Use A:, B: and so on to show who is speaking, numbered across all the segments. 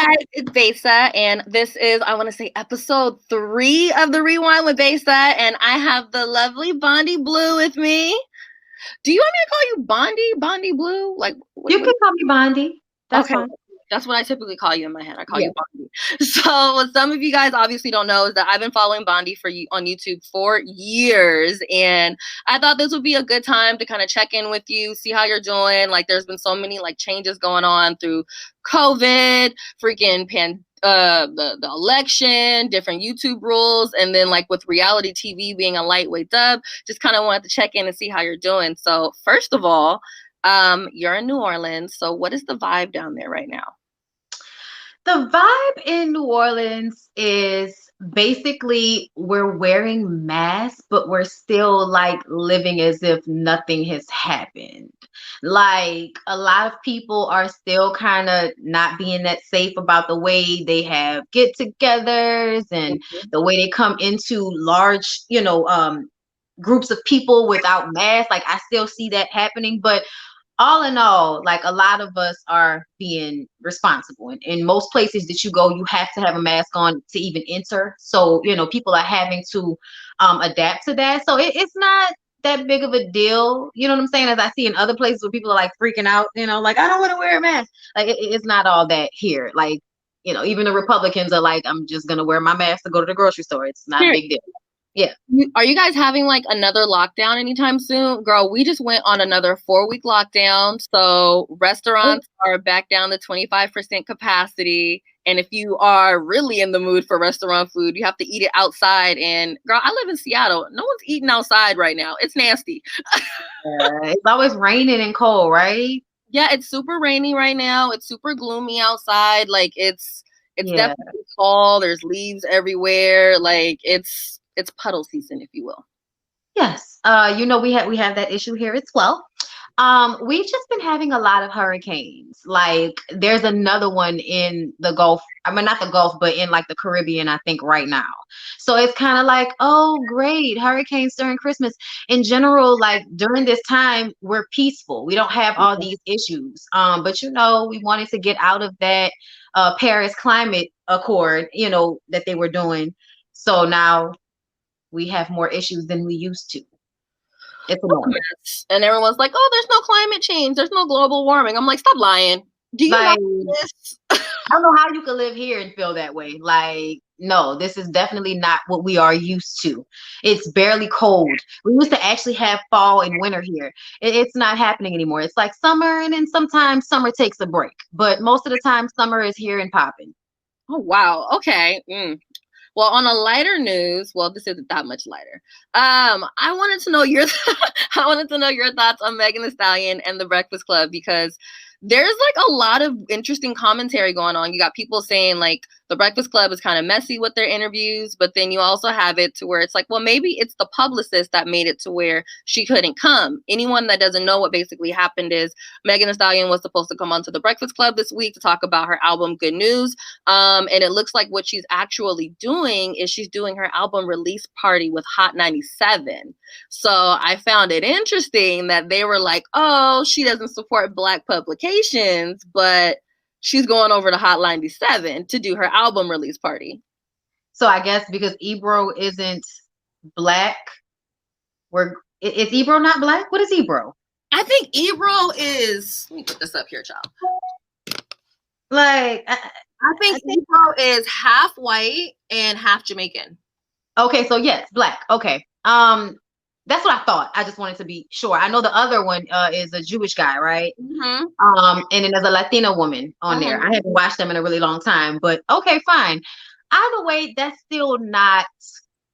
A: guys, it's Besa, and this is, I want to say, episode 3 of the Rewind with Besa, and I have the lovely Bondy Blue with me. Do you want me to call you Bondy? Bondy Blue? Like,
B: you can call me Bondy. That's
A: okay.
B: fine.
A: That's what I typically call you in my head. I call you Bondy. So what some of you guys obviously don't know is that I've been following Bondy for you on YouTube for years, and I thought this would be a good time to kind of check in with you, see how you're doing. Like, there's been so many like changes going on through COVID, freaking the election, different YouTube rules, and then like with reality TV being a lightweight dub, just kind of wanted to check in and see how you're doing. So first of all, you're in New Orleans, so what is the vibe down there right now?
B: The vibe in New Orleans is basically we're wearing masks, but we're still like living as if nothing has happened. Like a lot of people are still kind of not being that safe about the way they have get-togethers and the way they come into large, groups of people without masks. Like I still see that happening, but all in all, like a lot of us are being responsible. And in most places that you go, you have to have a mask on to even enter. So, people are having to adapt to that. So it's not that big of a deal. You know what I'm saying? As I see in other places where people are like freaking out, like, I don't want to wear a mask. Like it's not all that here. Like, even the Republicans are like, I'm just going to wear my mask to go to the grocery store. It's not a big deal. Yeah.
A: Are you guys having like another lockdown anytime soon? Girl, we just went on another 4-week lockdown. So restaurants are back down to 25% capacity. And if you are really in the mood for restaurant food, you have to eat it outside. And girl, I live in Seattle. No one's eating outside right now. It's nasty.
B: It's always raining and cold, right?
A: Yeah, it's super rainy right now. It's super gloomy outside. Like it's definitely fall. There's leaves everywhere. Like it's puddle season, if you will.
B: Yes. We have that issue here as well. We've just been having a lot of hurricanes. Like there's another one in the Gulf. I mean, not the Gulf, but in like the Caribbean, I think right now. So it's kind of like, oh, great, hurricanes during Christmas. In general, like during this time, we're peaceful. We don't have all these issues. But we wanted to get out of that Paris Climate Accord, that they were doing. So now we have more issues than we used to. It's annoying.
A: And everyone's like, oh, there's no climate change. There's no global warming. I'm like, stop lying. Do you like this?
B: I don't know how you can live here and feel that way. Like, no, this is definitely not what we are used to. It's barely cold. We used to actually have fall and winter here. It's not happening anymore. It's like summer, and then sometimes summer takes a break. But most of the time, summer is here and popping.
A: Oh, wow. Okay. Well, on a lighter news, this isn't that much lighter. I wanted to know your thoughts on Megan Thee Stallion and the Breakfast Club, because there's like a lot of interesting commentary going on. You got people saying like the Breakfast Club is kind of messy with their interviews, but then you also have it to where it's like, well, maybe it's the publicist that made it to where she couldn't come. Anyone that doesn't know what basically happened is Megan Thee Stallion was supposed to come onto the Breakfast Club this week to talk about her album Good News. And it looks like what she's actually doing is she's doing her album release party with Hot 97. So I found it interesting that they were like, oh, she doesn't support Black publications, but she's going over to Hot 97 to do her album release party.
B: So I guess because Ebro isn't Black, is Ebro not Black? What is Ebro?
A: I think Ebro is, let me put this up here, child.
B: Like,
A: I think Ebro is half white and half Jamaican.
B: Okay, so yes, Black. Okay. That's what I thought. I just wanted to be sure. I know the other one is a Jewish guy, right?
A: Mm-hmm.
B: And then there's a Latina woman on there. I haven't watched them in a really long time, but okay, fine. Either way, that's still not.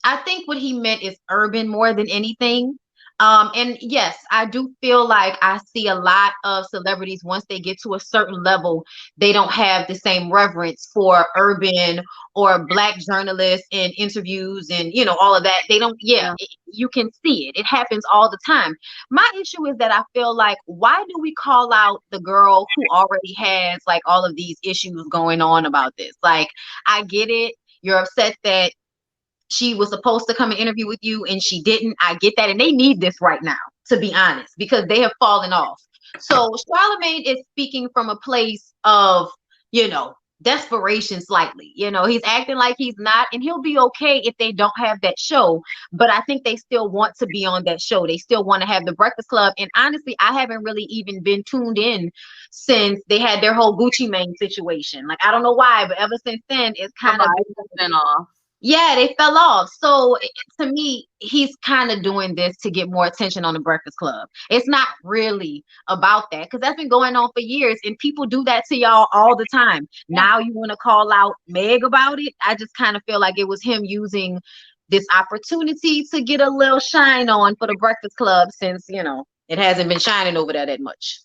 B: I think what he meant is urban more than anything. And yes, I do feel like I see a lot of celebrities, once they get to a certain level, they don't have the same reverence for urban or Black journalists and interviews and, all of that. They don't, you can see it. It happens all the time. My issue is that I feel like, why do we call out the girl who already has like all of these issues going on about this? Like, I get it. You're upset that she was supposed to come and interview with you and she didn't. I get that. And they need this right now, to be honest, because they have fallen off. So Charlamagne is speaking from a place of, desperation slightly. He's acting like he's not, and he'll be okay if they don't have that show. But I think they still want to be on that show. They still want to have the Breakfast Club. And honestly, I haven't really even been tuned in since they had their whole Gucci Mane situation. Like, I don't know why, but ever since then, it's
A: The
B: kind of
A: vibes have been off.
B: yeah, they fell off. So to me, he's kind of doing this to get more attention on the Breakfast Club. It's not really about that, because that's been going on for years, and people do that to y'all all the time.
A: Yeah.
B: Now you want to call out Meg about it? I just kind of feel like it was him using this opportunity to get a little shine on for the Breakfast Club, since it hasn't been shining over there that much.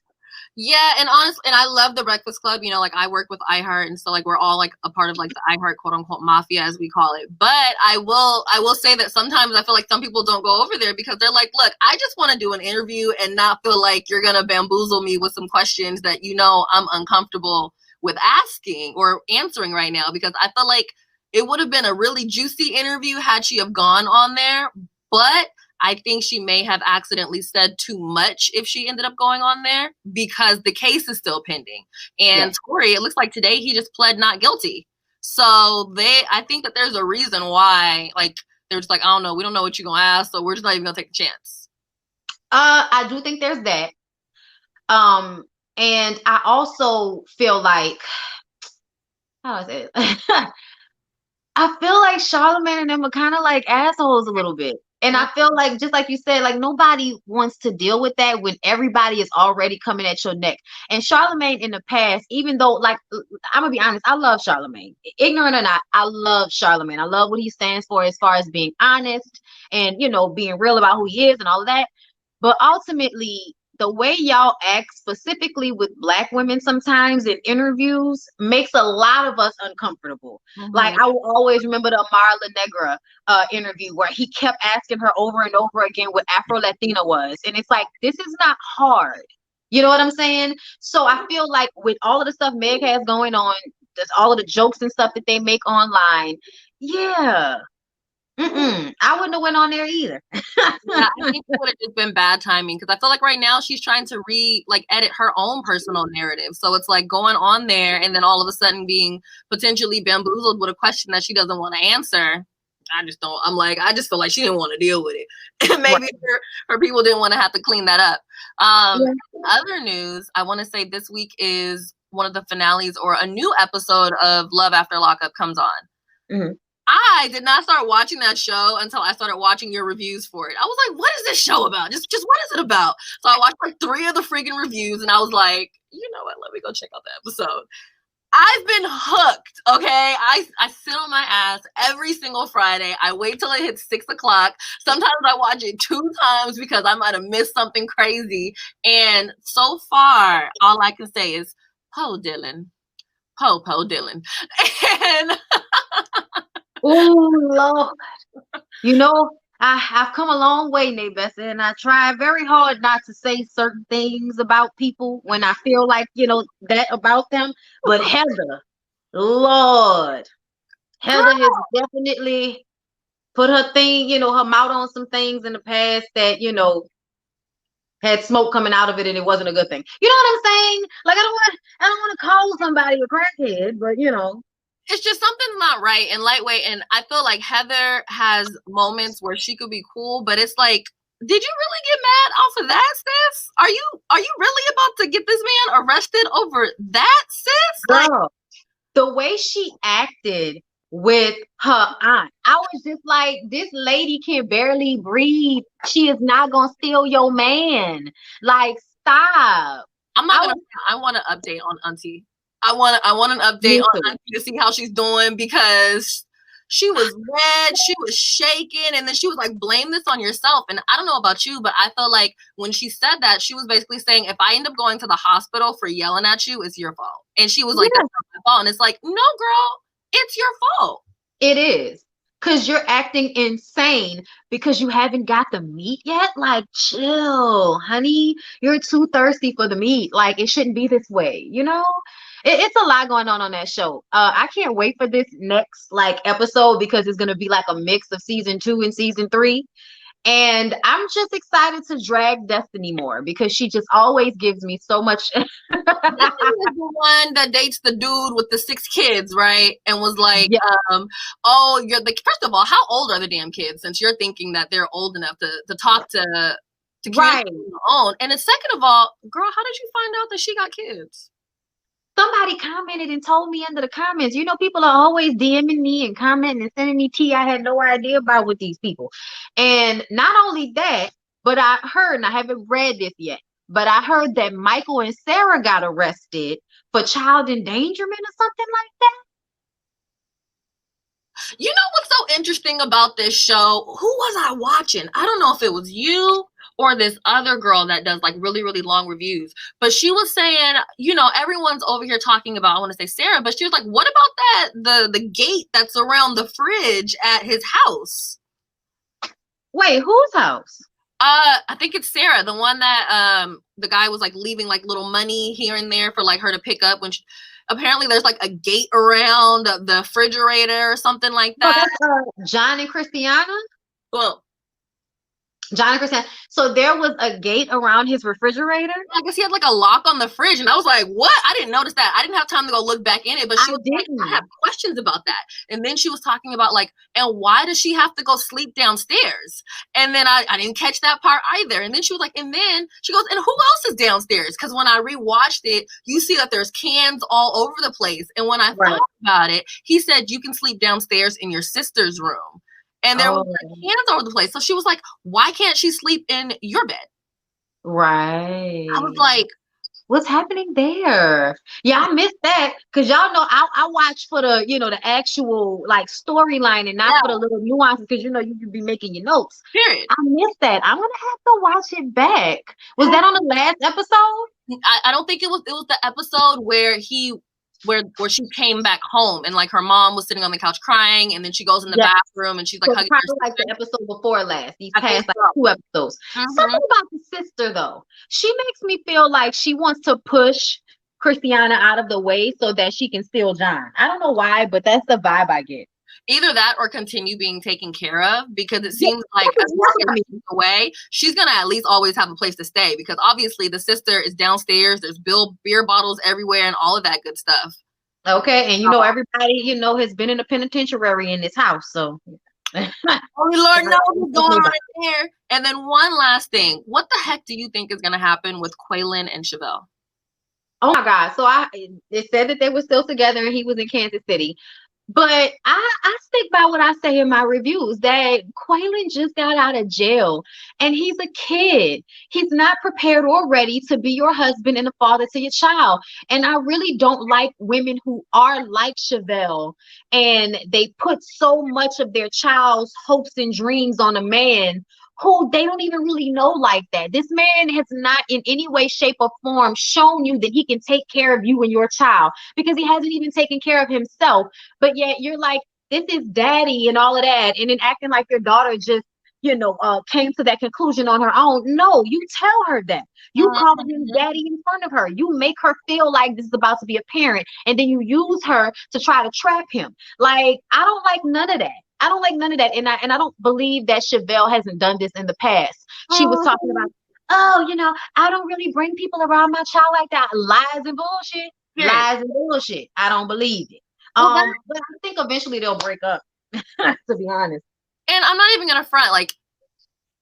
A: Yeah, and honestly, and I love the Breakfast Club. Like I work with iHeart, and so like we're all like a part of like the iHeart quote unquote mafia, as we call it. But I will say that sometimes I feel like some people don't go over there because they're like, look, I just want to do an interview and not feel like you're gonna bamboozle me with some questions that I'm uncomfortable with asking or answering right now, because I feel like it would have been a really juicy interview had she have gone on there, but I think she may have accidentally said too much if she ended up going on there, because the case is still pending. And Tory, it looks like today he just pled not guilty. So I think that there's a reason why, like, they're just like, I don't know, we don't know what you're going to ask, so we're just not even going to take a chance.
B: I do think there's that. And I also feel like, how do I say it? I feel like Charlamagne and them are kind of like assholes a little bit. And I feel like, just like you said, like nobody wants to deal with that when everybody is already coming at your neck. And Charlamagne in the past, even though, like, I'm gonna be honest, I love Charlamagne. Ignorant or not, I love Charlamagne. I love what he stands for as far as being honest and, being real about who he is and all of that. But ultimately, the way y'all act specifically with Black women sometimes in interviews makes a lot of us uncomfortable. Mm-hmm. Like, I will always remember the Marla Negra interview where he kept asking her over and over again what Afro-Latina was. And it's like, this is not hard. You know what I'm saying? So I feel like with all of the stuff Meg has going on, just all of the jokes and stuff that they make online, yeah. I wouldn't have went on there either.
A: Yeah, I think it would have just been bad timing, because I feel like right now she's trying to edit her own personal narrative. So it's like going on there and then all of a sudden being potentially bamboozled with a question that she doesn't want to answer. I just feel like she didn't want to deal with it. And maybe her people didn't want to have to clean that up. Other news, I want to say this week is one of the finales, or a new episode of Love After Lockup comes on. Mm-hmm. I did not start watching that show until I started watching your reviews for it. I was like, what is this show about? Just what is it about? So I watched like 3 of the freaking reviews, and I was like, you know what? Let me go check out the episode. I've been hooked, okay? I sit on my ass every single Friday. I wait till it hits 6 o'clock. Sometimes I watch it 2 times because I might have missed something crazy. And so far, all I can say is, Poe Dylan. Poe Dylan. And...
B: Oh, Lord. I've come a long way, Besa, and I try very hard not to say certain things about people when I feel like, that about them. But Heather, Lord, Heather has definitely put her thing, her mouth on some things in the past that, had smoke coming out of it, and it wasn't a good thing. You know what I'm saying? Like, I don't want to call somebody a crackhead, but
A: it's just something's not right and lightweight. And I feel like Heather has moments where she could be cool, but it's like, did you really get mad off of that, sis? Are you really about to get this man arrested over that, sis?
B: Girl, the way she acted with her aunt, I was just like, this lady can barely breathe. She is not gonna steal your man. Like, stop.
A: I want an update on Auntie. I want an update on Auntie to see how she's doing, because she was red, she was shaking, and then she was like, blame this on yourself. And I don't know about you, but I felt like when she said that, she was basically saying, if I end up going to the hospital for yelling at you, it's your fault. And she was like, that's not my fault. And it's like, no, girl, it's your fault.
B: It is. Because you're acting insane because you haven't got the meat yet. Like, chill, honey. You're too thirsty for the meat. Like, it shouldn't be this way, It's a lot going on that show. I can't wait for this next episode, because it's gonna be like a mix of season 2 and season 3. And I'm just excited to drag Destiny more because she just always gives me so much.
A: Destiny is the one that dates the dude with the 6 kids, right? And was like,
B: Yeah,
A: oh, you're the first of all, how old are the damn kids? Since you're thinking that they're old enough to talk to communicate
B: right.
A: on their own. And then second of all, girl, how did you find out that she got kids?
B: Somebody commented and told me under the comments. You know, people are always DMing me and commenting and sending me tea. I had no idea about with these people. And not only that, but I heard, and I haven't read this yet, but I heard that Michael and Sarah got arrested for child endangerment or something like that.
A: You know what's so interesting about this show? Who was I watching? I don't know if it was you or this other girl that does like really, really long reviews. But she was saying, you know, everyone's over here talking about, I want to say Sarah, but she was like, what about the gate that's around the fridge at his house?
B: Wait, whose house?
A: I think it's Sarah, the one that the guy was like leaving like little money here and there for like her to pick up when apparently there's like a gate around the refrigerator or something like
B: Oh,
A: that.
B: that's John and Christiana?
A: Well,
B: John and Christiana. So there was a gate around his refrigerator?
A: I guess he had like a lock on the fridge, and I was like, "What?" I didn't notice that. I didn't have time to go look back in it, but she
B: I
A: was like, "I
B: didn't.
A: have questions about that." And then she was talking about like, and why does she have to go sleep downstairs? And then I didn't catch that part either. And then she was like, and then she goes, and who else is downstairs? Because when I rewatched it, you see that there's cans all over the place. And when I thought about it, he said you can sleep downstairs in your sister's room. And there was like cans all over the place. So she was like, why can't she sleep in your bed?
B: Right.
A: I was like,
B: what's happening there? Yeah, I missed that because y'all know I watch for the the actual like storyline and not for the little nuances because you can be making your notes.
A: Period.
B: I missed that. I'm gonna have to watch it back. Was that on the last episode?
A: I don't think it was the episode where where she came back home and like her mom was sitting on the couch crying and then she goes in the bathroom and she's like hugging
B: probably like the episode before last. These past like 2 episodes.
A: Mm-hmm.
B: Something about the sister though. She makes me feel like she wants to push Christiana out of the way so that she can steal John. I don't know why, but that's the vibe I get.
A: Either that or continue being taken care of because it seems like as long as she's away, she's gonna at least always have a place to stay because obviously the sister is downstairs. There's beer bottles everywhere and all of that good stuff.
B: Okay, and everybody has been in a penitentiary in this house, so
A: only Lord knows what's going on there. And then one last thing, what the heck do you think is gonna happen with Quaylin and Chevelle?
B: Oh my God! So it said that they were still together and he was in Kansas City. But I stick by what I say in my reviews that Quaylin just got out of jail and he's a kid. He's not prepared or ready to be your husband and a father to your child. And I really don't like women who are like Chevelle and they put so much of their child's hopes and dreams on a man who they don't even really know like that. This man has not in any way, shape, or form shown you that he can take care of you and your child because he hasn't even taken care of himself. But yet you're like, this is daddy and all of that. And then acting like your daughter just, came to that conclusion on her own. No, you tell her that. You call him daddy in front of her. You make her feel like this is about to be a parent. And then you use her to try to trap him. Like, I don't like none of that. I don't like none of that. And I don't believe that Chevelle hasn't done this in the past. She was talking about, I don't really bring people around my child like that. Lies and bullshit. Yeah. Lies and bullshit. I don't believe it. But I think eventually they'll break up, to be honest.
A: And I'm not even going to front. Like,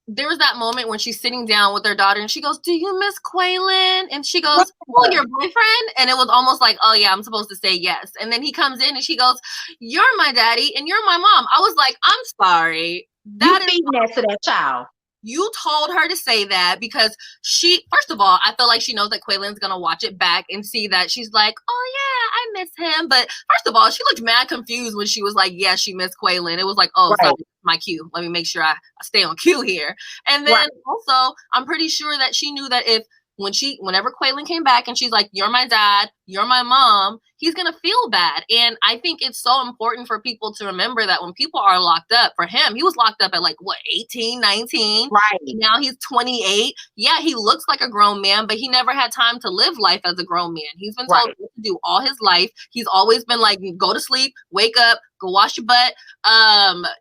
A: there was that moment when she's sitting down with her daughter and she goes, do you miss Quaylin? And she goes, oh, your boyfriend? And it was almost like, oh, yeah, I'm supposed to say yes. And then he comes in and she goes, you're my daddy and you're my mom. I was like, I'm sorry.
B: That is that to that child.
A: You told her to say that because first of all, I feel like she knows that Quaylin's going to watch it back and see that she's like, oh, yeah, I miss him. But first of all, she looked mad confused when she was like, yeah, she missed Quaylin. It was like, oh, sorry, my cue. Let me make sure I stay on cue here. And then also, I'm pretty sure that she knew that whenever Quaylin came back and she's like, you're my dad, you're my mom, he's going to feel bad. And I think it's so important for people to remember that when people are locked up, for him, he was locked up at like, what, 18, 19?
B: Right.
A: And now he's 28. Yeah, he looks like a grown man, but he never had time to live life as a grown man. He's been told what to do all his life. He's always been like, go to sleep, wake up, go wash your butt.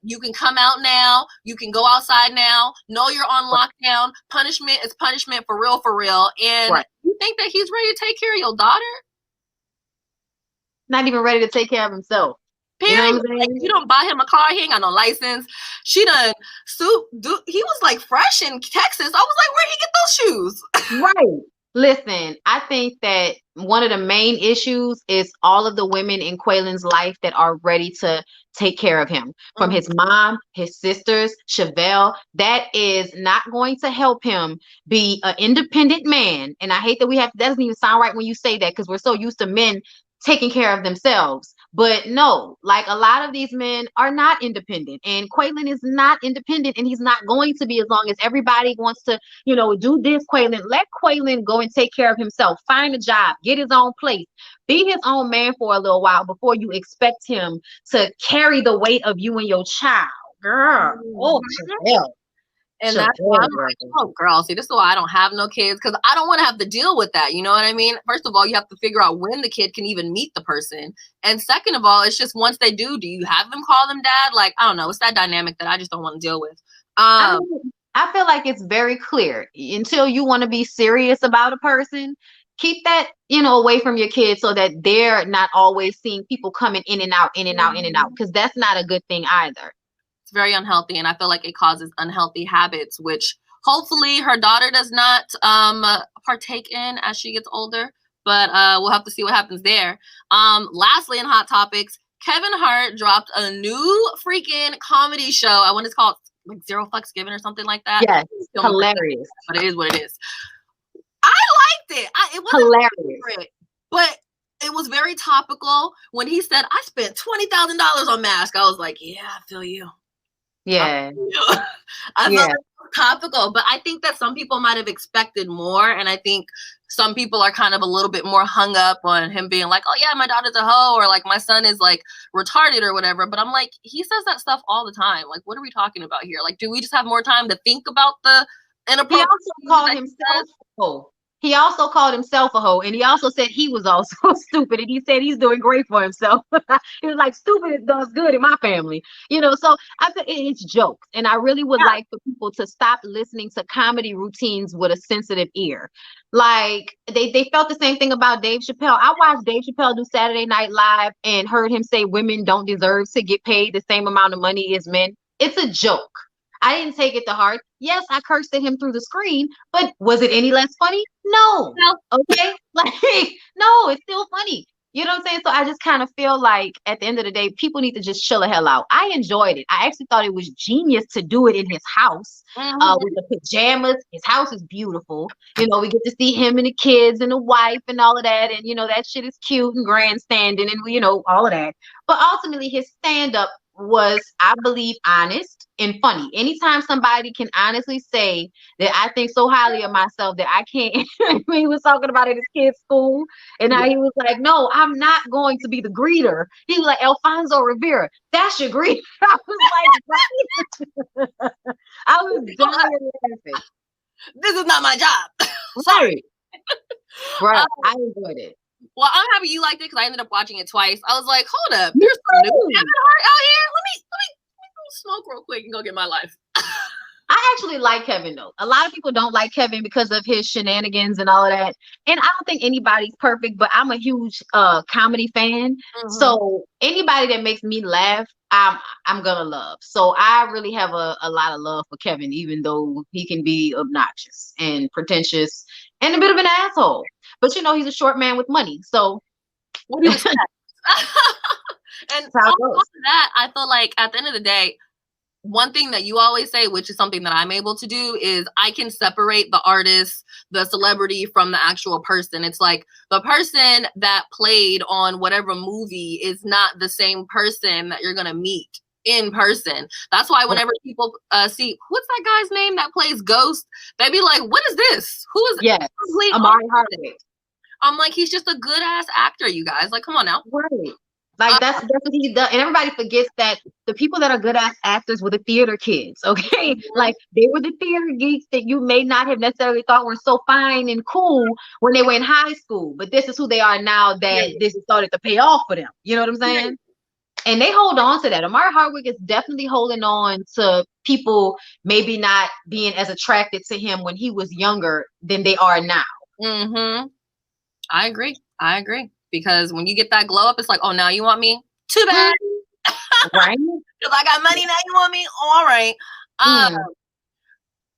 A: You can come out now. You can go outside now. No, you're on lockdown. Punishment is punishment for real, for real. And you think that he's ready to take care of your daughter?
B: Not even ready to take care of himself.
A: Period. You know what I'm saying? Like, you don't buy him a car. He ain't got no license. She done he was like fresh in Texas. I was like, where'd he get those shoes?
B: Right. Listen, I think that one of the main issues is all of the women in Quaylen's life that are ready to take care of him. From his mom, his sisters, Chevelle. That is not going to help him be an independent man. And I hate that that doesn't even sound right when you say that, because we're so used to men taking care of themselves. But no, like, a lot of these men are not independent, and Quaylen is not independent, and he's not going to be as long as everybody wants to, do this. Quaylen, let Quaylen go and take care of himself, find a job, get his own place, be his own man for a little while before you expect him to carry the weight of you and your child. Girl. Oh, Chappelle.
A: And that's why I'm like, oh, girl, see, this is why I don't have no kids, because I don't want to have to deal with that. You know what I mean? First of all, you have to figure out when the kid can even meet the person. And second of all, it's just once they do you have them call them dad? Like, I don't know. It's that dynamic that I just don't want to deal with.
B: I feel like it's very clear. Until you want to be serious about a person, keep that, away from your kids, so that they're not always seeing people coming in and out, in and out, in and out, because that's not a good thing either.
A: It's very unhealthy, and I feel like it causes unhealthy habits, which hopefully her daughter does not partake in as she gets older. But we'll have to see what happens there. Lastly, in Hot Topics, Kevin Hart dropped a new freaking comedy show. I want it's called like Zero Fucks Given or something like that.
B: Yes, hilarious.
A: But it is what it is. I liked it. It was
B: hilarious.
A: Favorite, but it was very topical. When he said, I spent $20,000 on masks, I was like, yeah, I feel you.
B: Yeah.
A: I felt topical, but I think that some people might have expected more, and I think some people are kind of a little bit more hung up on him being like, oh yeah, my daughter's a hoe, or like my son is like retarded or whatever. But I'm like, he says that stuff all the time. Like, what are we talking about here? Like, do we just have more time to think about the inappropriate?
B: He also called himself a hoe. He also called himself a hoe, and he also said he was also stupid, and he said he's doing great for himself. He was like, stupid does good in my family, so I think it's jokes, and I really would like for people to stop listening to comedy routines with a sensitive ear. Like, they felt the same thing about Dave Chappelle. I watched Dave Chappelle do Saturday Night Live and heard him say women don't deserve to get paid the same amount of money as men. It's a joke. I didn't take it to heart. Yes, I cursed at him through the screen, but was it any less funny? No. Okay? Like, no, it's still funny. You know what I'm saying? So I just kind of feel like at the end of the day, people need to just chill the hell out. I enjoyed it. I actually thought it was genius to do it in his house with the pajamas. His house is beautiful. We get to see him and the kids and the wife and all of that. And, that shit is cute and grandstanding and, all of that. But ultimately, his stand-up was, I believe, honest and funny. Anytime somebody can honestly say that I think so highly of myself that I can't, when he was talking about at his kid's school, and now he was like, no, I'm not going to be the greeter. He was like, Alfonso Rivera, that's your greeter. I was like, right. I was dying laughing.
A: This is not my job.
B: Sorry. Right. I enjoyed it.
A: Well, I'm happy you liked it, because I ended up watching it twice. I was like, hold up, there's some new Kevin Hart out here. Let me go smoke real quick and go get my life.
B: I actually like Kevin, though. A lot of people don't like Kevin because of his shenanigans and all of that. And I don't think anybody's perfect, but I'm a huge comedy fan. So anybody that makes me laugh, I'm gonna love. So I really have a lot of love for Kevin, even though he can be obnoxious and pretentious and a bit of an asshole. But he's a short man with money. So
A: what do you expect? And on top of that, I feel like at the end of the day, one thing that you always say, which is something that I'm able to do, is I can separate the artist, the celebrity, from the actual person. It's like the person that played on whatever movie is not the same person that you're going to meet in person. That's why whenever people see, what's that guy's name that plays Ghost, they be like, what is this? Who is
B: Amari Hardwick.
A: I'm like, he's just a good ass actor, you guys. Like, come on now.
B: Right. Like that's what he does. And everybody forgets that the people that are good ass actors were the theater kids, okay?
A: Mhm.
B: Like they were the theater geeks that you may not have necessarily thought were so fine and cool when they were in high school. But this is who they are now that
A: Period.
B: this has started to pay off for them. You know what I'm
A: Period.
B: saying? And they hold on to that. Amari Hardwick is definitely holding on to people maybe not being as attracted to him when he was younger than they are now.
A: Mm-hmm. I agree. I agree. Because when you get that glow up, it's like, oh, now you want me? Too bad.
B: Right?
A: Because I got money, now you want me? All right.
B: Mm.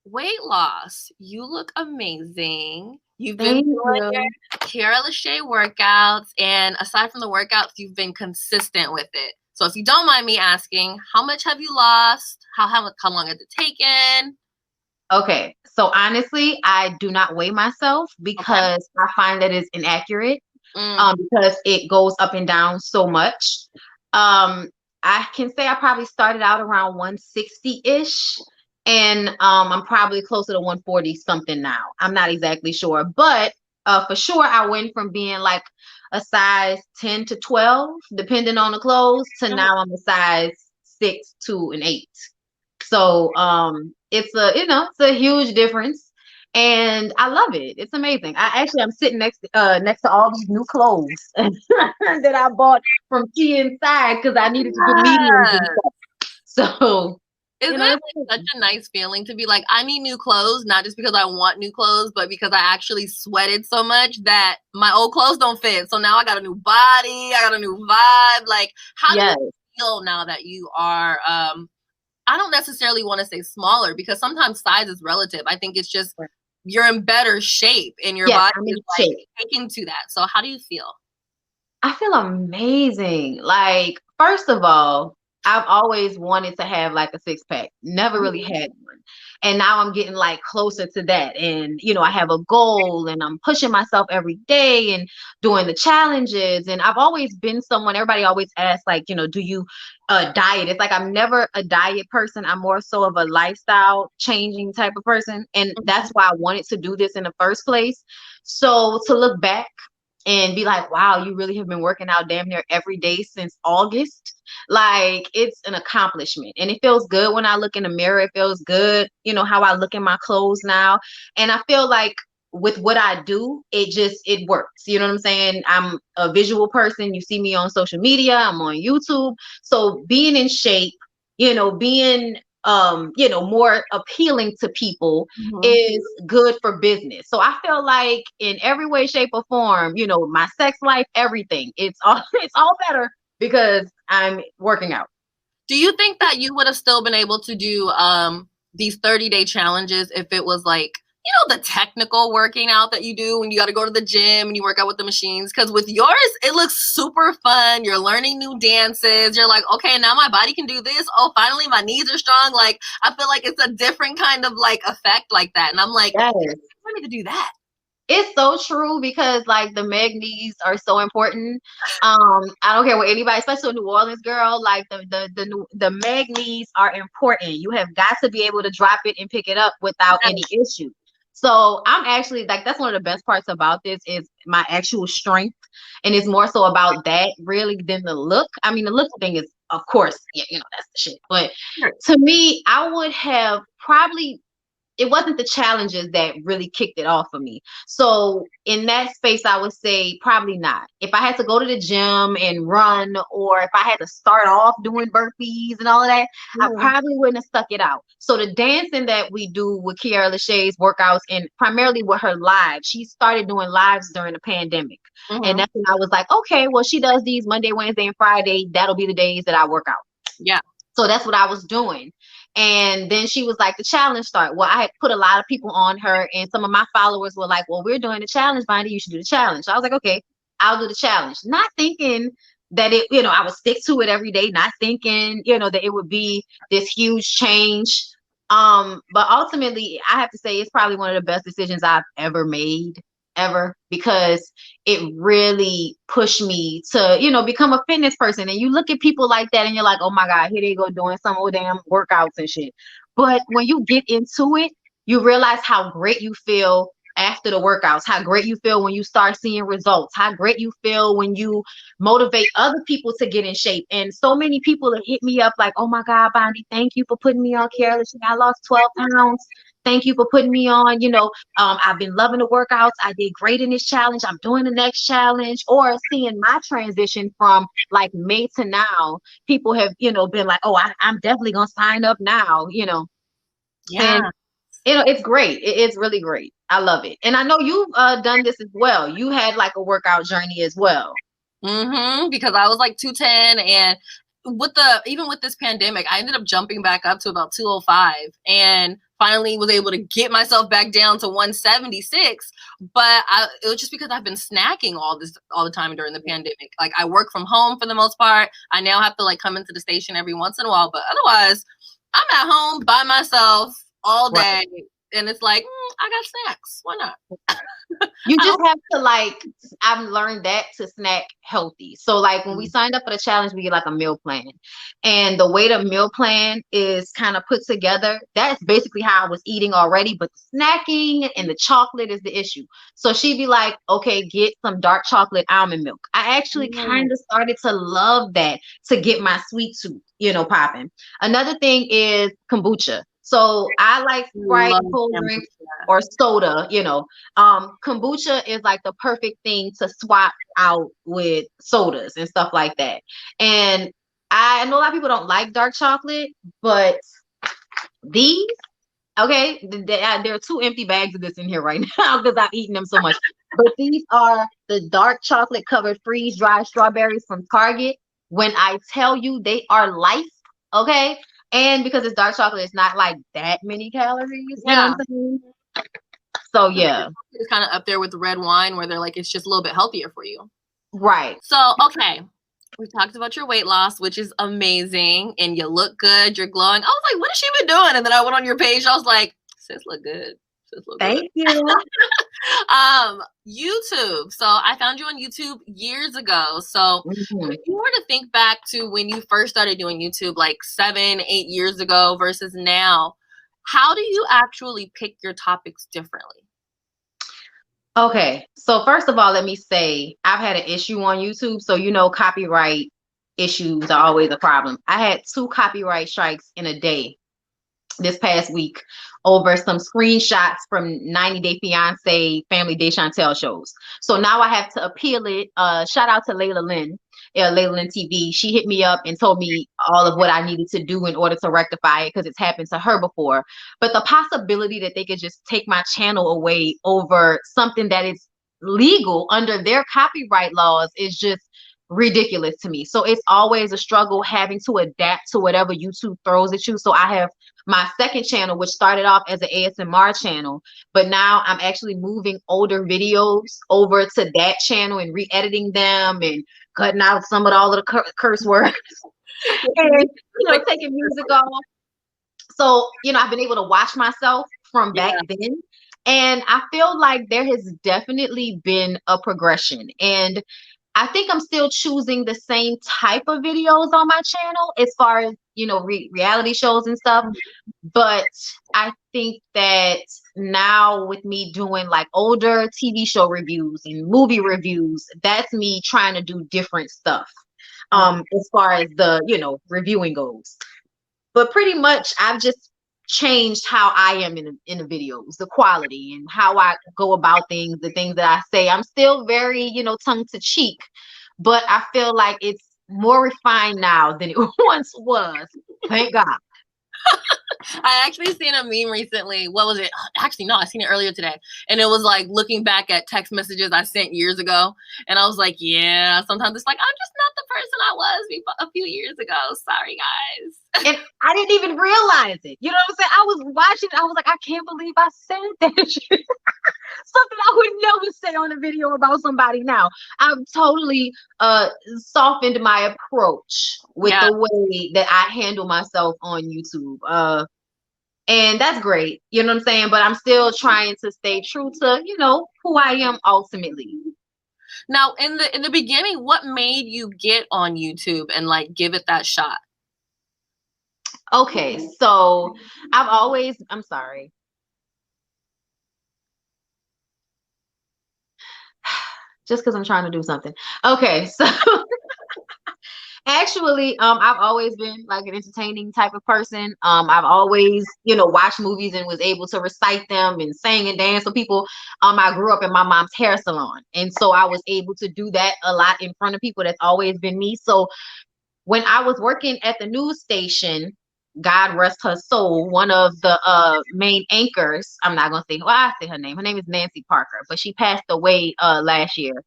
A: Weight loss. You look amazing. You've been
B: Thank
A: doing your
B: you.
A: Kiara Lachey workouts. And aside from the workouts, you've been consistent with it. So if you don't mind me asking, how much have you lost? How long has it taken?
B: Okay. So honestly, I do not weigh myself
A: Okay.
B: because I find that it's inaccurate
A: Mm.
B: because it goes up and down so much. Um, I can say I probably started out around 160-ish, and I'm probably closer to 140 something now. I'm not exactly sure, but for sure I went from being like a size 10 to 12, depending on the clothes, to now I'm a size 6 to an 8. So it's a huge difference, and I love it. It's amazing. I'm sitting next to all these new clothes that I bought from Key Inside because I needed to get mediums and
A: Yes.
B: stuff. So
A: Isn't it like such a nice feeling to be like, I need new clothes, not just because I want new clothes, but because I actually sweated so much that my old clothes don't fit. So now I got a new body, I got a new vibe. Like, how do
B: yes,
A: you feel now that you are I don't necessarily want to say smaller because sometimes size is relative. I think it's just you're in better shape and your
B: yes,
A: body
B: I'm in
A: is like
B: shape.
A: taking to that. So how do you feel?
B: I feel amazing. Like, first of all, I've always wanted to have like a six pack, never really
A: Mhm.
B: had one. And now I'm getting like closer to that. And, I have a goal and I'm pushing myself every day and doing the challenges. And I've always been someone, everybody always asks, like, do you diet? It's like I'm never a diet person. I'm more so of a lifestyle changing type of person. And that's why I wanted to do this in the first place. So to look back, and be like, wow, you really have been working out damn near every day since August. Like, it's an accomplishment. And it feels good when I look in the mirror. It feels good, how I look in my clothes now. And I feel like with what I do, it works. You know what I'm saying? I'm a visual person. You see me on social media, I'm on YouTube. So being in shape, being more appealing to people
A: Mhm.
B: is good for business. So I feel like in every way, shape, or form, my sex life, everything, it's all it's all better because I'm working out.
A: Do you think that you would have still been able to do these 30-day challenges if it was like, the technical working out that you do when you got to go to the gym and you work out with the machines? Because with yours, it looks super fun. You're learning new dances. You're like, okay, now my body can do this. Oh, finally, my knees are strong. Like, I feel like it's a different kind of like effect like that. And I'm like,
B: Yes.
A: I need to do that.
B: It's so true because like the magnes are so important. I don't care what anybody, especially a New Orleans girl, like the magnes are important. You have got to be able to drop it and pick it up without any issue. So I'm actually like that's one of the best parts about this is my actual strength, and it's more so about that really than the look. I mean, the look thing is of course, yeah, that's the shit. But to me, I would have probably it wasn't the challenges that really kicked it off for me. So in that space, I would say probably not. If I had to go to the gym and run, or if I had to start off doing burpees and all of that, I
A: Mhm.
B: probably wouldn't have stuck it out. So the dancing that we do with Kiara Lachey's workouts and primarily with her live, she started doing lives during the pandemic. And
A: Mhm.
B: that's when I was like, okay, well, she does these Monday, Wednesday, and Friday. That'll be the days that I work out.
A: Yeah.
B: So that's what I was doing. And then she was like, the challenge start. Well, I had put a lot of people on her, and some of my followers were like, well, we're doing the challenge, Bondy. You should do the challenge. So I was like, okay, I'll do the challenge. Not thinking that I would stick to it every day, not thinking, that it would be this huge change. But ultimately, I have to say it's probably one of the best decisions I've ever made, ever, because it really pushed me to, become a fitness person. And you look at people like that and you're like, oh my God, here they go doing some old damn workouts and shit. But when you get into it, you realize how great you feel after the workouts, how great you feel when you start seeing results, how great you feel when you motivate other people to get in shape. And so many people have hit me up like, oh my God, Bondy, thank you for putting me on Carelessly. I lost 12 pounds. Thank you for putting me on, I've been loving the workouts. I did great in this challenge. I'm doing the next challenge. Or seeing my transition from like May to now, people have, been like, oh, I'm definitely going to sign up now,
A: Yeah.
B: and, it's great. It's really great. I love it. And I know you've done this as well. You had like a workout journey as well.
A: Because I was like 210, and even with this pandemic, I ended up jumping back up to about 205, and finally was able to get myself back down to 176. But it was just because I've been snacking all the time during the pandemic. Like, I work from home for the most part. I now have to like come into the station every once in a while, but otherwise I'm at home by myself all day.
B: Right.
A: And it's like, I got snacks. Why not?
B: You just have to I've learned that to snack healthy. So like when we signed up for the challenge, we get like a meal plan. And the way the meal plan is kind of put together, that's basically how I was eating already. But the snacking and the chocolate is the issue. So she'd be like, okay, get some dark chocolate almond milk. I actually kind of started to love that to get my sweet tooth, popping. Another thing is kombucha. So I like Sprite, cold drink, or soda, kombucha is like the perfect thing to swap out with sodas and stuff like that. And I know a lot of people don't like dark chocolate, but these, okay, there are 2 empty bags of this in here right now because I've eaten them so much. But these are the dark chocolate covered freeze dried strawberries from Target. When I tell you they are life, okay? And because it's dark chocolate, it's not like that many calories. You know what I'm saying? So yeah,
A: it's kind of up there with red wine, where they're like, it's just a little bit healthier for you.
B: Right.
A: So, okay, we talked about your weight loss, which is amazing, and you look good. You're glowing. I was like, what has she been doing? And then I went on your page. I was like, sis, look good.
B: Thank you.
A: YouTube. So I found you on YouTube years ago. So if you were to think back to when you first started doing YouTube, like 7, 8 years ago versus now, how do you actually pick your topics differently?
B: Okay. So first of all, let me say I've had an issue on YouTube. So, copyright issues are always a problem. I had 2 copyright strikes in a day this past week over some screenshots from 90 Day Fiance, Family Day Chantel shows. So now I have to appeal it. Shout out to Layla Lynn TV. She hit me up and told me all of what I needed to do in order to rectify it because it's happened to her before. But the possibility that they could just take my channel away over something that is legal under their copyright laws is just ridiculous to me. So it's always a struggle having to adapt to whatever YouTube throws at you. So I have my second channel, which started off as an ASMR channel, but now I'm actually moving older videos over to that channel and re-editing them and cutting out all of the curse words and taking music off. So I've been able to watch myself from back then, and I feel like there has definitely been a progression. And I think I'm still choosing the same type of videos on my channel as far as, reality shows and stuff. But I think that now with me doing like older TV show reviews and movie reviews, that's me trying to do different stuff as far as the, reviewing goes. But pretty much I've just changed how I am in the videos, the quality and how I go about things, the things that I say. I'm still very, tongue to cheek, but I feel like it's more refined now than it once was. Thank God.
A: I actually seen a meme recently. What was it? Actually, no, I seen it earlier today. And it was like looking back at text messages I sent years ago. And I was like, yeah, sometimes it's like, I'm just not the person I was a few years ago. Sorry, guys.
B: And I didn't even realize it. You know what I'm saying? I was watching. I was like, I can't believe I said that shit. Something I would never say on a video about somebody now. I've totally softened my approach with the way that I handle myself on YouTube. And that's great. You know what I'm saying? But I'm still trying to stay true to, who I am ultimately.
A: Now, in the beginning, what made you get on YouTube and like give it that shot?
B: Okay, so I'm sorry. just because I'm trying to do something. Okay, so actually, I've always been like an entertaining type of person. I've always, watched movies and was able to recite them and sing and dance for people. I grew up in my mom's hair salon, and so I was able to do that a lot in front of people. That's always been me. So when I was working at the news station, God rest her soul, one of the main anchors, I'm not gonna say who I say her name. Her name is Nancy Parker, but she passed away last year,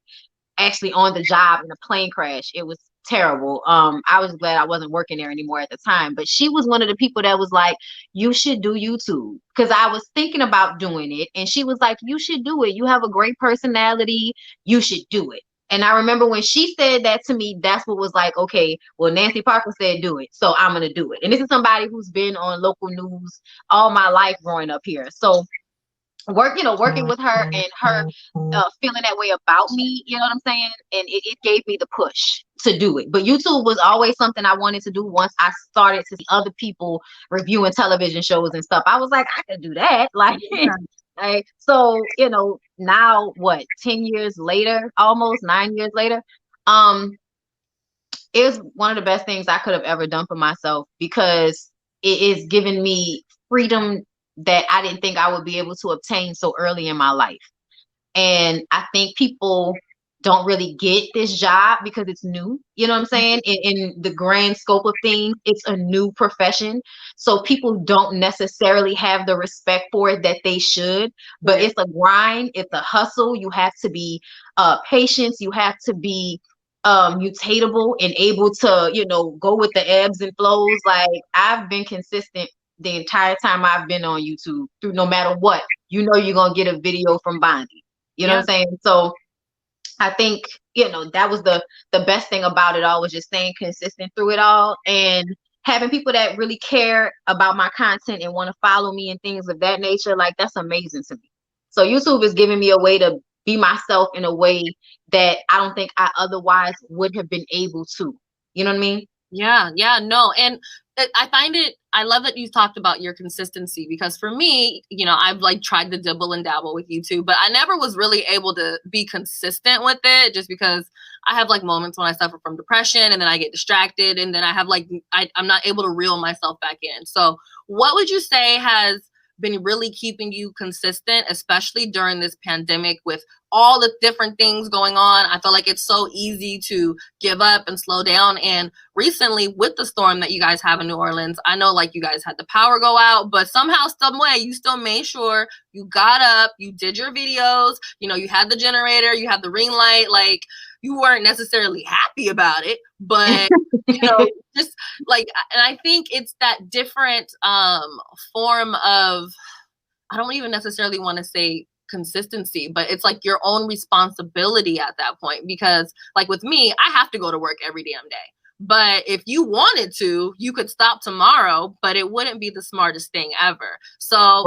B: actually on the job in a plane crash. It was terrible. I was glad I wasn't working there anymore at the time, but she was one of the people that was like, you should do YouTube. Because I was thinking about doing it, and she was like, you should do it. You have a great personality. You should do it. And I remember when she said that to me, that's what was like, okay, well, Nancy Parker said do it, so I'm gonna do it. And this is somebody who's been on local news all my life growing up here. So working with her and her feeling that way about me, you know what I'm saying? And it gave me the push to do it. But YouTube was always something I wanted to do once I started to see other people reviewing television shows and stuff. I was like, I could do that. Like, so, now what, 10 years later, almost 9 years later, um, it was one of the best things I could have ever done for myself because it is giving me freedom that I didn't think I would be able to obtain so early in my life. And I think people don't really get this job because it's new. You know what I'm saying? In the grand scope of things, it's a new profession. So people don't necessarily have the respect for it that they should. But it's a grind. It's a hustle. You have to be patient. You have to be mutatable and able to, go with the ebbs and flows. Like I've been consistent the entire time I've been on YouTube through no matter what, you're going to get a video from Bondy. You know what I'm saying? So I think, that was the best thing about it all was just staying consistent through it all and having people that really care about my content and want to follow me and things of that nature. Like that's amazing to me. So YouTube is giving me a way to be myself in a way that I don't think I otherwise would have been able to. You know what I mean?
A: Yeah, no. And I love that you talked about your consistency because for me, I've like tried to dibble and dabble with YouTube, but I never was really able to be consistent with it just because I have like moments when I suffer from depression and then I get distracted and then I have like, I'm not able to reel myself back in. So what would you say has been really keeping you consistent, especially during this pandemic with all the different things going on? I feel like it's so easy to give up and slow down. And recently with the storm that you guys have in New Orleans, I know like you guys had the power go out, but somehow, some way, you still made sure you got up, you did your videos, you had the generator, you had the ring light, like you weren't necessarily happy about it, but just like, and I think it's that different form of, I don't even necessarily want to say consistency, but it's like your own responsibility at that point. Because like with me, I have to go to work every damn day. But if you wanted to, you could stop tomorrow, but it wouldn't be the smartest thing ever. So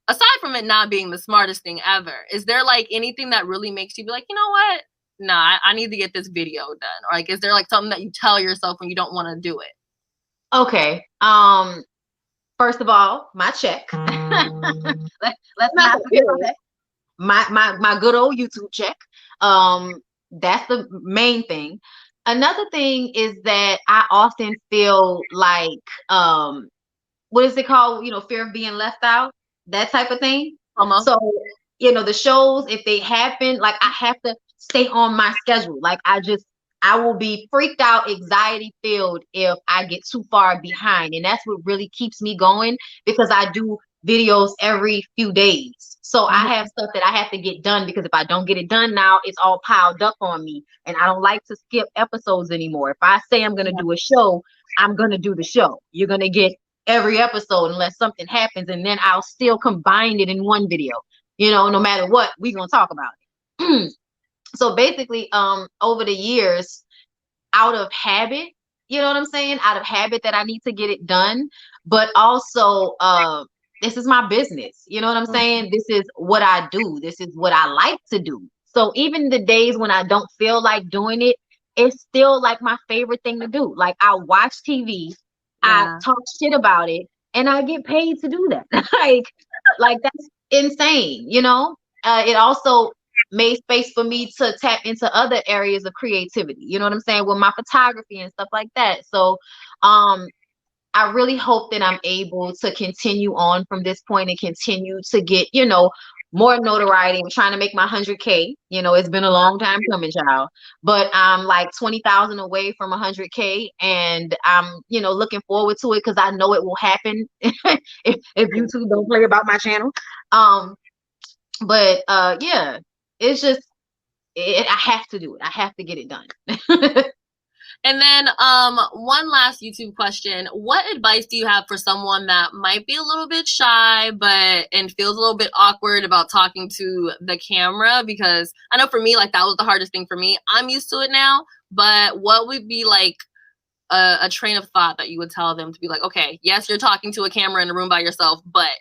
A: aside from it not being the smartest thing ever, is there like anything that really makes you be like, you know what? Nah, I need to get this video done. Or like, is there like something that you tell yourself when you don't want to do it?
B: Okay. First of all, my check. Let's not forget about that. My good old YouTube check. That's the main thing. Another thing is that I often feel like what is it called? Fear of being left out, that type of thing. So, the shows, if they happen, like I have to stay on my schedule. Like I will be freaked out, anxiety filled if I get too far behind. And that's what really keeps me going because I do videos every few days. So I have stuff that I have to get done because if I don't get it done now, it's all piled up on me. And I don't like to skip episodes anymore. If I say I'm going to do a show, I'm going to do the show. You're going to get every episode unless something happens. And then I'll still combine it in one video. No matter what, we're going to talk about it. So basically, over the years, out of habit, you know what I'm saying? Out of habit that I need to get it done. But also, this is my business. You know what I'm saying? This is what I do. This is what I like to do. So even the days when I don't feel like doing it, it's still like my favorite thing to do. Like I watch TV, I talk shit about it, and I get paid to do that. like that's insane, It also made space for me to tap into other areas of creativity. You know what I'm saying? With my photography and stuff like that. So I really hope that I'm able to continue on from this point and continue to get, more notoriety. I'm trying to make my 100K. It's been a long time coming, child. But I'm like 20,000 away from 100K, and I'm, looking forward to it because I know it will happen if YouTube don't play about my channel. But yeah, it's just I have to do it. I have to get it done.
A: And then one last YouTube question. What advice do you have for someone that might be a little bit shy and feels a little bit awkward about talking to the camera? Because I know for me, like, that was the hardest thing for me. I'm used to it now, but what would be like a train of thought that you would tell them to be like, okay, yes, you're talking to a camera in a room by yourself, but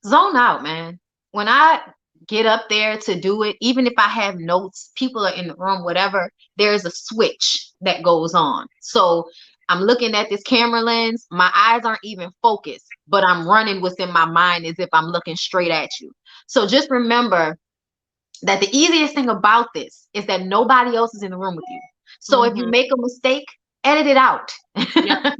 B: zone out, man. When I get up there to do it, even if I have notes, people are in the room, whatever, there's a switch that goes on. So I'm looking at this camera lens, my eyes aren't even focused, but I'm running within my mind as if I'm looking straight at you. So just remember that the easiest thing about this is that nobody else is in the room with you. So if you make a mistake, edit it out. Yeah.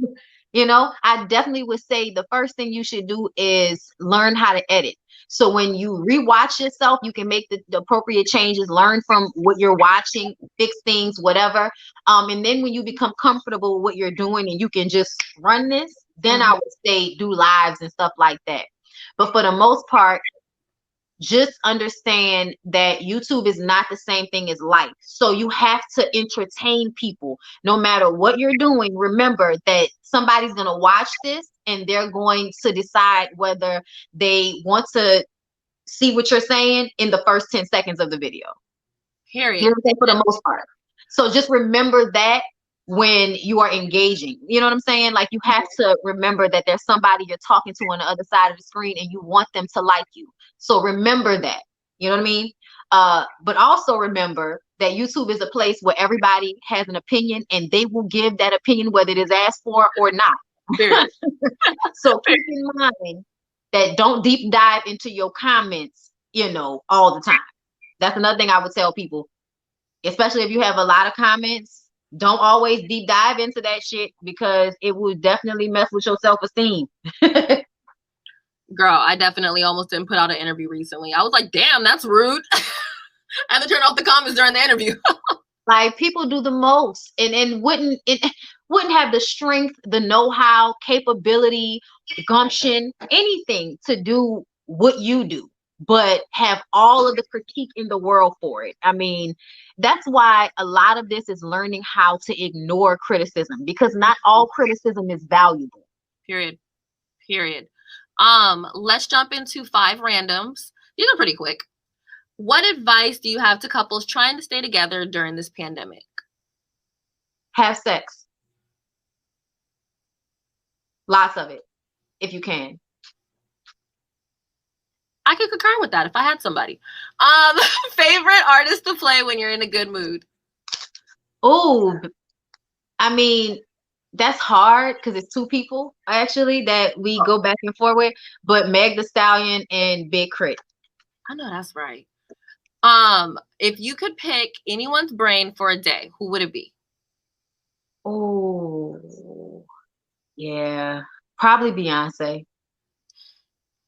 B: I definitely would say the first thing you should do is learn how to edit. So when you rewatch yourself, you can make the appropriate changes, learn from what you're watching, fix things, whatever. And then when you become comfortable with what you're doing and you can just run this, then I would say do lives and stuff like that. But for the most part, just understand that YouTube is not the same thing as life. So you have to entertain people no matter what you're doing. Remember that somebody's going to watch this and they're going to decide whether they want to see what you're saying in the first 10 seconds of the video.
A: Period.
B: You know what I'm saying? For the most part. So just remember that when you are engaging. You know what I'm saying? Like, you have to remember that there's somebody you're talking to on the other side of the screen and you want them to like you. So remember that. You know what I mean? But also remember that YouTube is a place where everybody has an opinion and they will give that opinion whether it is asked for or not. So keep in mind that don't deep dive into your comments, all the time. That's another thing I would tell people, especially if you have a lot of comments. Don't always deep dive into that shit because it will definitely mess with your self-esteem.
A: Girl, I definitely almost didn't put out an interview recently. I was like, damn, that's rude. I had to turn off the comments during the interview.
B: Like, people do the most and wouldn't have the strength, the know-how, capability, gumption, anything to do what you do, but have all of the critique in the world for it. I mean, that's why a lot of this is learning how to ignore criticism, because not all criticism is valuable.
A: Period. Let's jump into 5 randoms. These are pretty quick. What advice do you have to couples trying to stay together during this pandemic?
B: Have sex. Lots of it, if you can.
A: I could concur with that if I had somebody. Favorite artist to play when you're in a good mood?
B: Oh, I mean, that's hard because it's 2 people actually that we go back and forth with, but Meg Thee Stallion and Big Crit.
A: I know that's right. If you could pick anyone's brain for a day, who would it be?
B: Oh, yeah, probably Beyonce.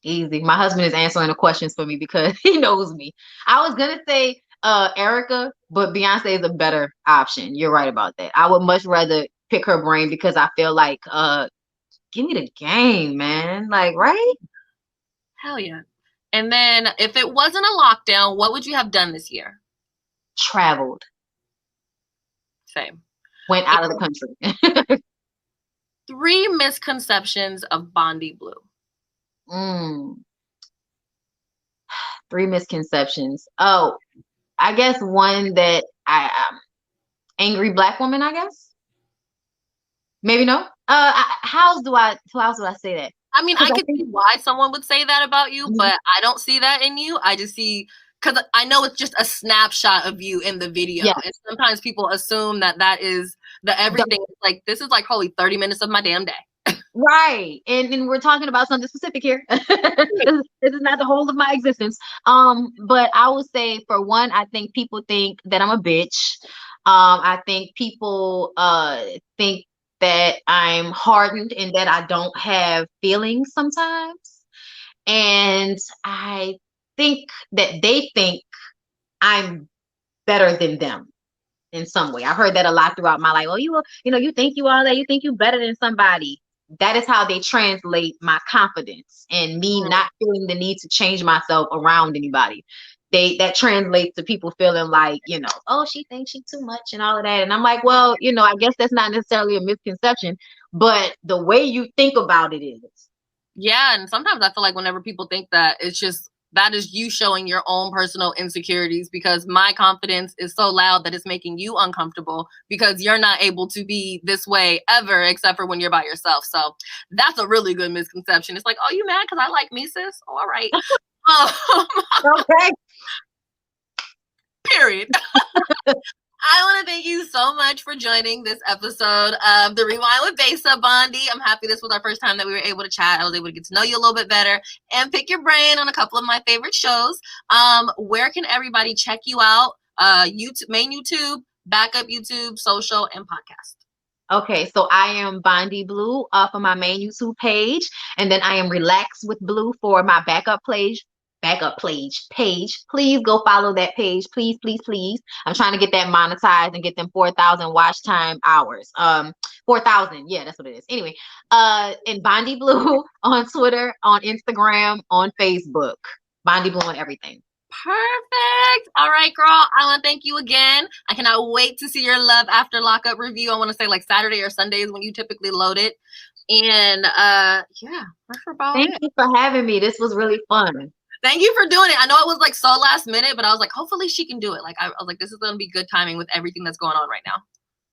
B: Easy. My husband is answering the questions for me because he knows me. I was gonna say Erica, but Beyonce is a better option. You're right about that. I would much rather pick her brain because I feel like give me the game, man. Like, right?
A: Hell yeah. And then if it wasn't a lockdown, what would you have done this year?
B: Traveled.
A: Same.
B: Went out of the country.
A: 3 misconceptions of Bondy Blue.
B: 3 misconceptions. Oh, I guess one that angry Black woman, I guess. Maybe no. How do I say that?
A: I mean, I could see why someone would say that about you, but I don't see that in you. I just see, because I know it's just a snapshot of you in the video. Yeah. And sometimes people assume that is the everything. Like, this is like, holy 30 minutes of my damn day.
B: Right. And we're talking about something specific here. This is not the whole of my existence. But I would say for one, I think people think that I'm a bitch. I think people think that I'm hardened and that I don't have feelings sometimes. And I think that they think I'm better than them in some way. I heard that a lot throughout my life. Oh, you think you all that, you think you better than somebody. That is how they translate my confidence and me
A: Mm.
B: not feeling the need to change myself around anybody. That translates to people feeling like, oh, she thinks she too much and all of that. And I'm like, well, I guess that's not necessarily a misconception, but the way you think about it is.
A: Yeah, and sometimes I feel like whenever people think that, it's just that is you showing your own personal insecurities because my confidence is so loud that it's making you uncomfortable because you're not able to be this way ever except for when you're by yourself. So that's a really good misconception. It's like, oh, you mad because I like me, sis? Oh, all right.
B: Okay.
A: Period. I want to thank you so much for joining this episode of The Rewind with Besa, Bondy. I'm happy this was our first time that we were able to chat. I was able to get to know you a little bit better and pick your brain on a couple of my favorite shows. Where can everybody check you out? YouTube, main YouTube, backup YouTube, social, and podcast.
B: Okay, so I am Bondy Blue for my main YouTube page, and then I am Relax with Blue for my backup page. Page. Please go follow that page, please, please, please. I'm trying to get that monetized and get them 4,000 watch time hours. 4,000, yeah, that's what it is. Anyway, and Bondy Blue on Twitter, on Instagram, on Facebook. Bondy Blue on everything.
A: Perfect. All right, girl. I want to thank you again. I cannot wait to see your Love After Lockup review. I want to say like Saturday or Sundays when you typically load it. And yeah, that's about
B: Thank
A: it.
B: you for having me. This was really fun.
A: Thank you for doing it. I know it was like so last minute, but I was like, hopefully she can do it. Like I was like, this is gonna be good timing with everything that's going on right now.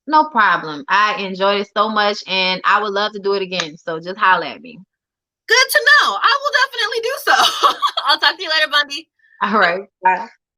B: No problem. I enjoyed it so much and I would love to do it again. So just holler at me.
A: Good to know. I will definitely do so. I'll talk to you later, Bondy.
B: All right. Bye.